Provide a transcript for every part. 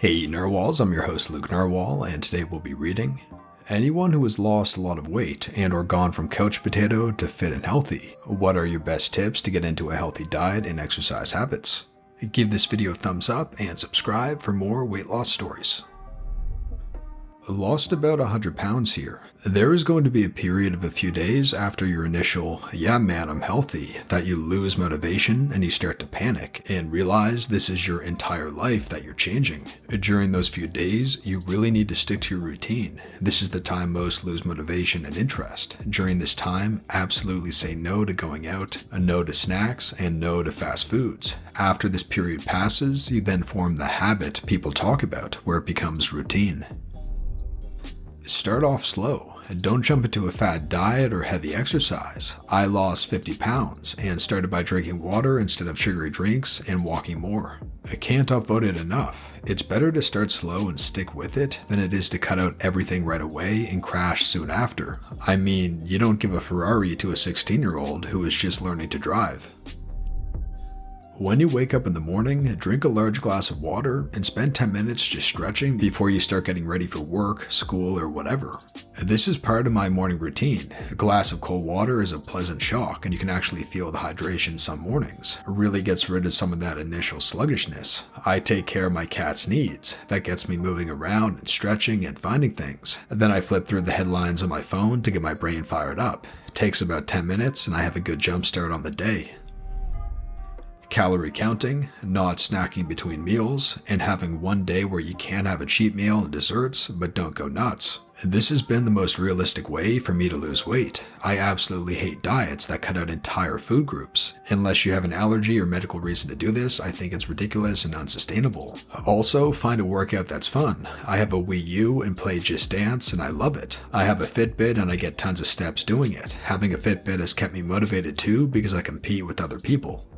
Hey Narwhals, I'm your host Luke Narwhal, and today we'll be reading Anyone who has lost a lot of weight and or gone from couch potato to fit and healthy. What are your best tips to get into a healthy diet and exercise habits? Give this video a thumbs up and subscribe for more weight loss stories. Lost about 100 pounds here. There is going to be a period of a few days after your initial, yeah man, I'm healthy, that you lose motivation and you start to panic and realize this is your entire life that you're changing. During those few days, you really need to stick to your routine. This is the time most lose motivation and interest. During this time, absolutely say no to going out, a no to snacks, and no to fast foods. After this period passes, you then form the habit people talk about, where it becomes routine. Start off slow. Don't jump into a fad diet or heavy exercise. I lost 50 pounds and started by drinking water instead of sugary drinks and walking more. I can't upvote it enough. It's better to start slow and stick with it than it is to cut out everything right away and crash soon after. I mean, you don't give a Ferrari to a 16-year-old who is just learning to drive. When you wake up in the morning, drink a large glass of water and spend 10 minutes just stretching before you start getting ready for work, school, or whatever. This is part of my morning routine. A glass of cold water is a pleasant shock and you can actually feel the hydration some mornings. It really gets rid of some of that initial sluggishness. I take care of my cat's needs. That gets me moving around and stretching and finding things. Then I flip through the headlines on my phone to get my brain fired up. It takes about 10 minutes and I have a good jump start on the day. Calorie counting, not snacking between meals, and having one day where you can have a cheat meal and desserts, but don't go nuts. This has been the most realistic way for me to lose weight. I absolutely hate diets that cut out entire food groups. Unless you have an allergy or medical reason to do this, I think it's ridiculous and unsustainable. Also, find a workout that's fun. I have a Wii U and play Just Dance and I love it. I have a Fitbit and I get tons of steps doing it. Having a Fitbit has kept me motivated too because I compete with other people.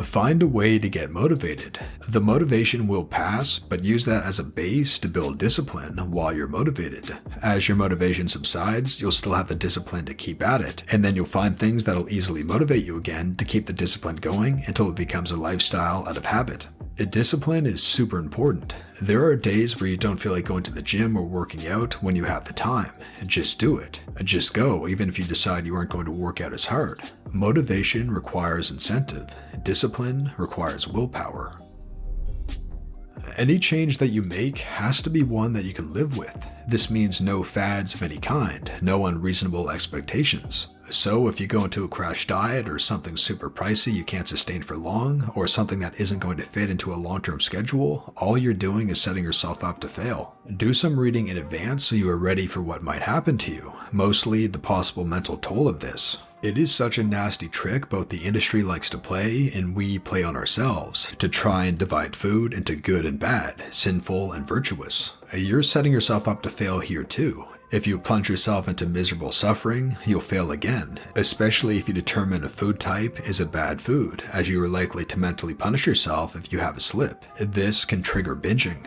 Find a way to get motivated. The motivation will pass, but use that as a base to build discipline while you're motivated. As your motivation subsides, you'll still have the discipline to keep at it, and then you'll find things that'll easily motivate you again to keep the discipline going until it becomes a lifestyle out of habit. Discipline is super important. There are days where you don't feel like going to the gym or working out when you have the time. Just do it. Just go, even if you decide you aren't going to work out as hard. Motivation requires incentive. Discipline requires willpower. Any change that you make has to be one that you can live with. This means no fads of any kind, no unreasonable expectations. So if you go into a crash diet or something super pricey you can't sustain for long, or something that isn't going to fit into a long-term schedule, all you're doing is setting yourself up to fail. Do some reading in advance so you are ready for what might happen to you, mostly the possible mental toll of this. It is such a nasty trick both the industry likes to play and we play on ourselves, to try and divide food into good and bad, sinful and virtuous. You're setting yourself up to fail here too. If you plunge yourself into miserable suffering, you'll fail again, especially if you determine a food type is a bad food, as you are likely to mentally punish yourself if you have a slip. This can trigger binging.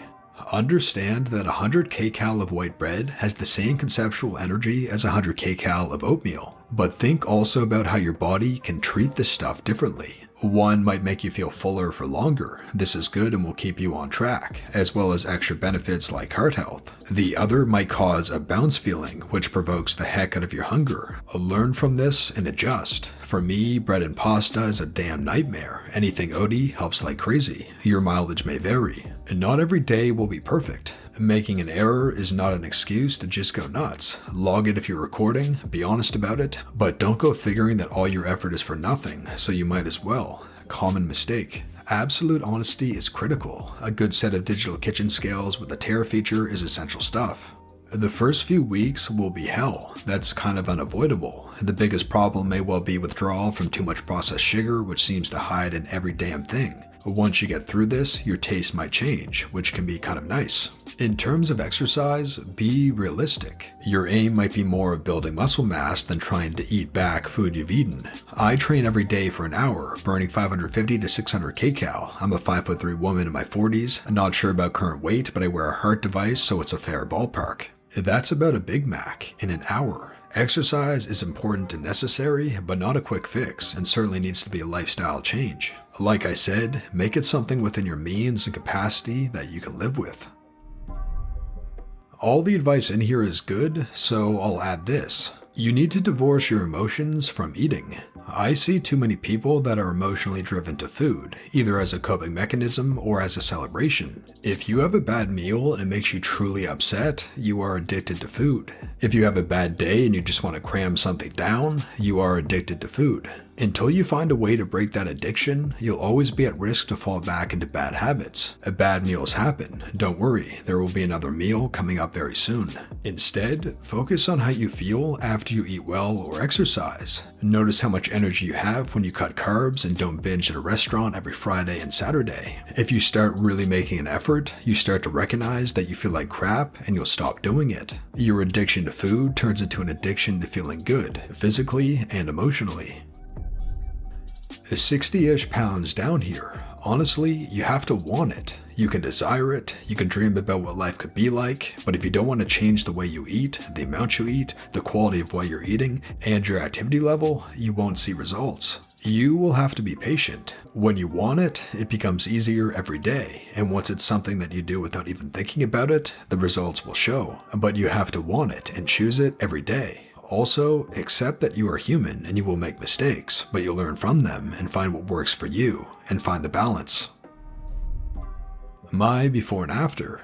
Understand that 100 kcal of white bread has the same conceptual energy as 100 kcal of oatmeal, but think also about how your body can treat this stuff differently. One might make you feel fuller for longer. This is good and will keep you on track, as well as extra benefits like heart health. The other might cause a bounce feeling, which provokes the heck out of your hunger. Learn from this and adjust. For me, bread and pasta is a damn nightmare. Anything oaty helps like crazy. Your mileage may vary. Not every day will be perfect. Making an error is not an excuse to just go nuts. Log it if you're recording, be honest about it, but don't go figuring that all your effort is for nothing, so you might as well. Common mistake. Absolute honesty is critical. A good set of digital kitchen scales with a tare feature is essential stuff. The first few weeks will be hell. That's kind of unavoidable. The biggest problem may well be withdrawal from too much processed sugar, which seems to hide in every damn thing. Once you get through this, your taste might change, which can be kind of nice. In terms of exercise, be realistic. Your aim might be more of building muscle mass than trying to eat back food you've eaten. I train every day for an hour, burning 550 to 600 kcal. I'm a 5'3" woman in my 40s. I'm not sure about current weight, but I wear a heart device, so it's a fair ballpark. That's about a Big Mac in an hour. Exercise is important and necessary, but not a quick fix, and certainly needs to be a lifestyle change. Like I said, make it something within your means and capacity that you can live with. All the advice in here is good, so I'll add this. You need to divorce your emotions from eating. I see too many people that are emotionally driven to food, either as a coping mechanism or as a celebration. If you have a bad meal and it makes you truly upset, you are addicted to food. If you have a bad day and you just want to cram something down, you are addicted to food. Until you find a way to break that addiction, you'll always be at risk to fall back into bad habits. Bad meals happen. Don't worry, there will be another meal coming up very soon. Instead, focus on how you feel after you eat well or exercise. Notice how much energy you have when you cut carbs and don't binge at a restaurant every Friday and Saturday. If you start really making an effort, you start to recognize that you feel like crap and you'll stop doing it. Your addiction to food turns into an addiction to feeling good, physically and emotionally. 60-ish pounds down here. Honestly, you have to want it. You can desire it, you can dream about what life could be like, but if you don't want to change the way you eat, the amount you eat, the quality of what you're eating, and your activity level, you won't see results. You will have to be patient. When you want it, it becomes easier every day, and once it's something that you do without even thinking about it, the results will show. But you have to want it and choose it every day. Also, accept that you are human and you will make mistakes, but you'll learn from them and find what works for you, and find the balance. My before and after.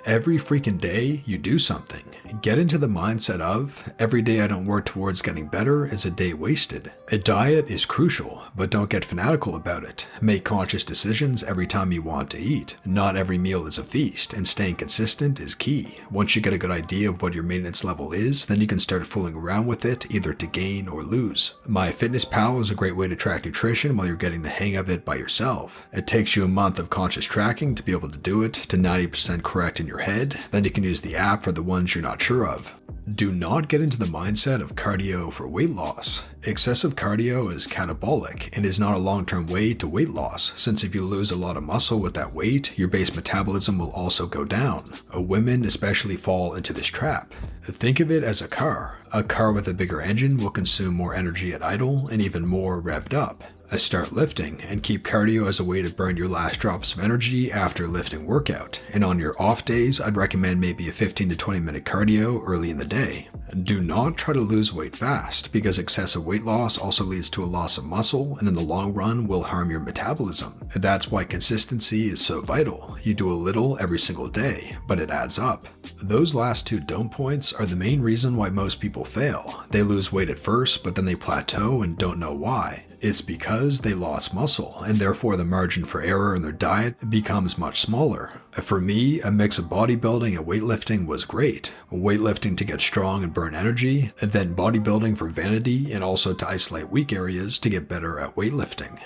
Every freaking day, you do something. Get into the mindset of, every day I don't work towards getting better is a day wasted. A diet is crucial, but don't get fanatical about it. Make conscious decisions every time you want to eat. Not every meal is a feast, and staying consistent is key. Once you get a good idea of what your maintenance level is, then you can start fooling around with it, either to gain or lose. MyFitnessPal is a great way to track nutrition while you're getting the hang of it by yourself. It takes you a month of conscious tracking to be able to do it to 90% correct in your head, then you can use the app for the ones you're not sure of. Do not get into the mindset of cardio for weight loss. Excessive cardio is catabolic and is not a long-term way to weight loss, since if you lose a lot of muscle with that weight, your base metabolism will also go down. Women especially fall into this trap. Think of it as a car. A car with a bigger engine will consume more energy at idle and even more revved up. Start lifting and keep cardio as a way to burn your last drops of energy after a lifting workout. And on your off days, I'd recommend maybe a 15 to 20 minute cardio early in the day. Do not try to lose weight fast, because excessive weight loss also leads to a loss of muscle and in the long run will harm your metabolism. That's why consistency is so vital. You do a little every single day, but it adds up. Those last two don't points are the main reason why most people fail. They lose weight at first, but then they plateau and don't know why. It's because they lost muscle, and therefore the margin for error in their diet becomes much smaller. For me, a mix of bodybuilding and weightlifting was great. Weightlifting to get strong and burn energy, and then bodybuilding for vanity and also to isolate weak areas to get better at weightlifting.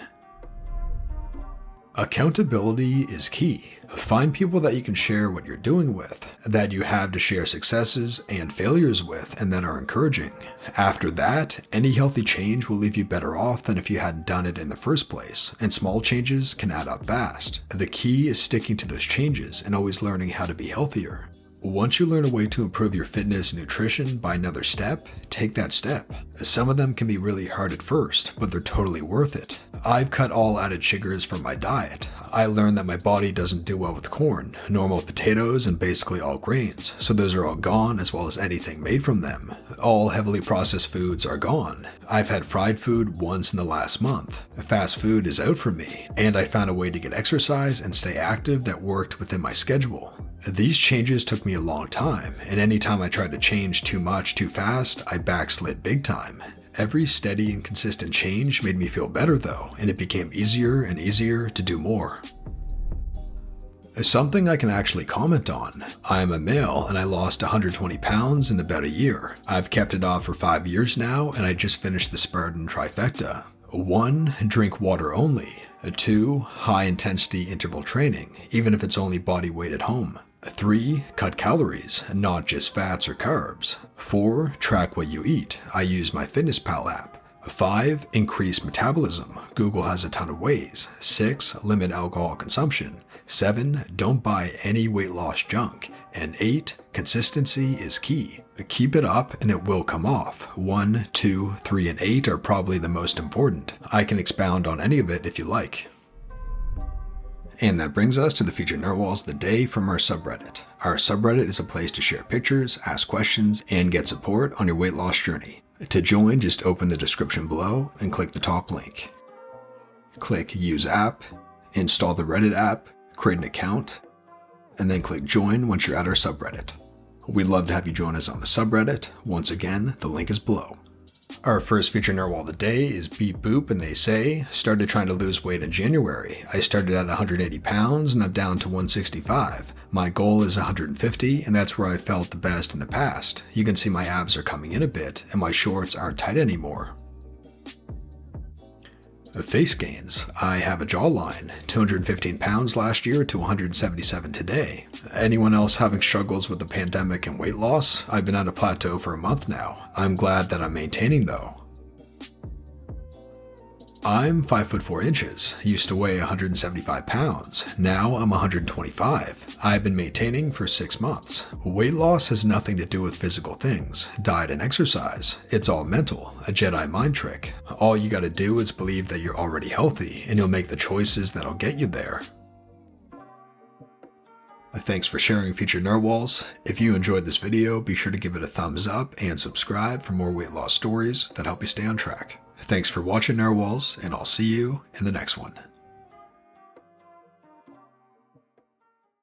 Accountability is key. Find people that you can share what you're doing with, that you have to share successes and failures with, and that are encouraging. After that, any healthy change will leave you better off than if you hadn't done it in the first place, and small changes can add up fast. The key is sticking to those changes and always learning how to be healthier. Once you learn a way to improve your fitness and nutrition by another step, take that step. Some of them can be really hard at first, but they're totally worth it. I've cut all added sugars from my diet. I learned that my body doesn't do well with corn, normal potatoes, and basically all grains, so those are all gone as well as anything made from them. All heavily processed foods are gone. I've had fried food once in the last month. Fast food is out for me, and I found a way to get exercise and stay active that worked within my schedule. These changes took me a long time, and anytime I tried to change too much too fast, I backslid big time. Every steady and consistent change made me feel better though, and it became easier and easier to do more. Something I can actually comment on. I am a male and I lost 120 pounds in about a year. I've kept it off for 5 years now, and I just finished the Spartan trifecta. 1. Drink water only. 2. High intensity interval training, even if it's only body weight at home. 3. Cut calories, not just fats or carbs. 4. Track what you eat. I use MyFitnessPal app. 5. Increase metabolism. Google has a ton of ways. 6. Limit alcohol consumption. 7. Don't buy any weight loss junk. And 8. Consistency is key. Keep it up and it will come off. 1, 2, 3, and 8 are probably the most important. I can expound on any of it if you like. And that brings us to the featured narwhals of the day from our subreddit. Our subreddit is a place to share pictures, ask questions, and get support on your weight loss journey. To join, just open the description below and click the top link. Click Use App, install the Reddit app, create an account, and then click Join once you're at our subreddit. We'd love to have you join us on the subreddit. Once again, the link is below. Our first featured narwhal of the day is Beep Boop, and they say, started trying to lose weight in January. I started at 180 pounds and I'm down to 165. My goal is 150, and that's where I felt the best in the past. You can see my abs are coming in a bit and my shorts aren't tight anymore. Face gains. I have a jawline. 215 pounds last year to 177 today. Anyone else having struggles with the pandemic and weight loss? I've been at a plateau for a month now. I'm glad that I'm maintaining though. I'm 5 foot 4 inches, used to weigh 175 pounds. Now I'm 125. I've been maintaining for 6 months. Weight loss has nothing to do with physical things, diet and exercise. It's all mental, a Jedi mind trick. All you gotta do is believe that you're already healthy and you'll make the choices that'll get you there. Thanks for sharing featured narwhals. If you enjoyed this video, be sure to give it a thumbs up and subscribe for more weight loss stories that help you stay on track. Thanks for watching narwhals, and I'll see you in the next one.